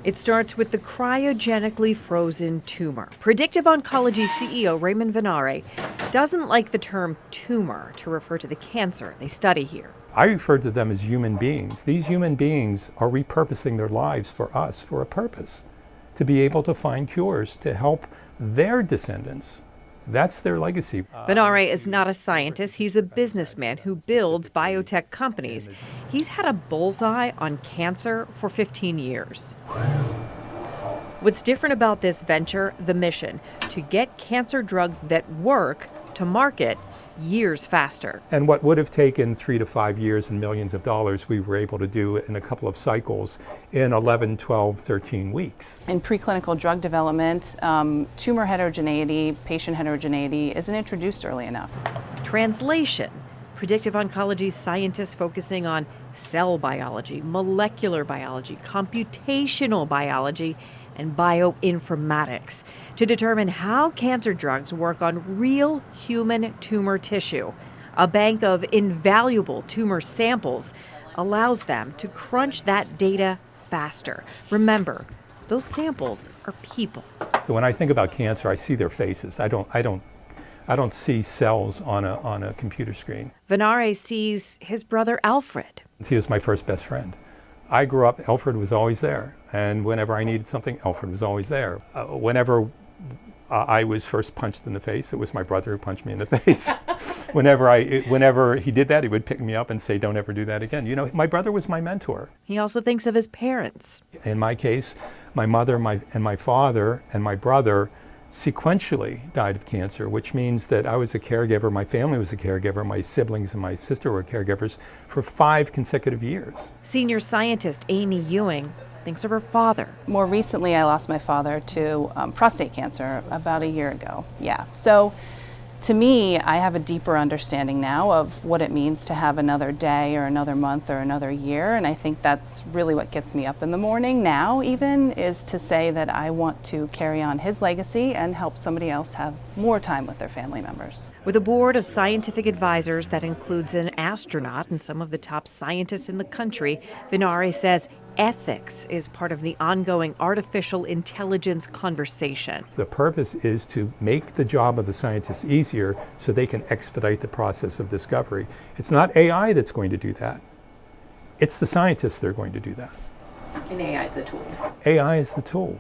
It starts with the cryogenically frozen tumor. Predictive Oncology CEO Raymond Vennare doesn't like the term tumor to refer to the cancer they study here. I refer to them as human beings. These human beings are repurposing their lives for us for a purpose, to be able to find cures to help their descendants. That's their legacy. Vennare is not a scientist. He's a businessman who builds biotech companies. He's had a bullseye on cancer for 15 years. What's different about this venture, the mission, to get cancer drugs that work to market years faster. And what would have taken 3 to 5 years and millions of dollars, we were able to do in a couple of cycles in 11, 12, 13 weeks. In preclinical drug development, tumor heterogeneity, patient heterogeneity isn't introduced early enough. Translation. Predictive Oncology scientists focusing on cell biology, molecular biology, computational biology, and bioinformatics to determine how cancer drugs work on real human tumor tissue. A bank of invaluable tumor samples allows them to crunch that data faster. Remember, those samples are people. When I think about cancer, I see their faces. I don't see cells on a computer screen. Vennare sees his brother Alfred. He was my first best friend. I grew up, Alfred was always there. And whenever I needed something, Alfred was always there. Whenever I was first punched in the face, it was my brother who punched me in the face. Whenever he did that, he would pick me up and say, don't ever do that again. You know, my brother was my mentor. He also thinks of his parents. In my case, my mother and my father and my brother sequentially died of cancer, which means that I was a caregiver, my family was a caregiver, my siblings and my sister were caregivers for 5 consecutive years. Senior scientist Amy Ewing thinks of her father. More recently, I lost my father to prostate cancer about a year ago. Yeah, so to me, I have a deeper understanding now of what it means to have another day or another month or another year, and I think that's really what gets me up in the morning now even, is to say that I want to carry on his legacy and help somebody else have more time with their family members. With a board of scientific advisors that includes an astronaut and some of the top scientists in the country, Vennare says ethics is part of the ongoing artificial intelligence conversation. The purpose is to make the job of the scientists easier so they can expedite the process of discovery. It's not AI that's going to do that. It's the scientists that are going to do that. And AI is the tool. AI is the tool.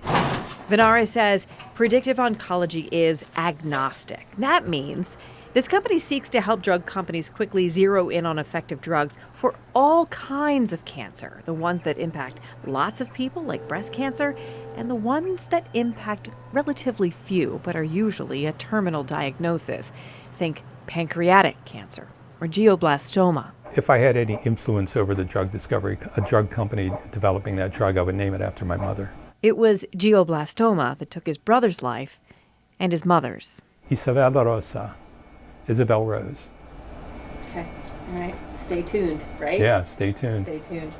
Vennare says predictive oncology is agnostic. That means this company seeks to help drug companies quickly zero in on effective drugs for all kinds of cancer, the ones that impact lots of people, like breast cancer, and the ones that impact relatively few, but are usually a terminal diagnosis. Think pancreatic cancer or glioblastoma. If I had any influence over the drug discovery, a drug company developing that drug, I would name it after my mother. It was glioblastoma that took his brother's life and his mother's. Isabel Rosa. Isabel Rose. Okay, all right. Stay tuned, right? Yeah, stay tuned. Stay tuned.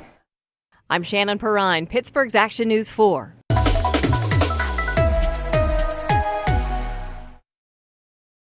I'm Shannon Perrine, Pittsburgh's Action News 4.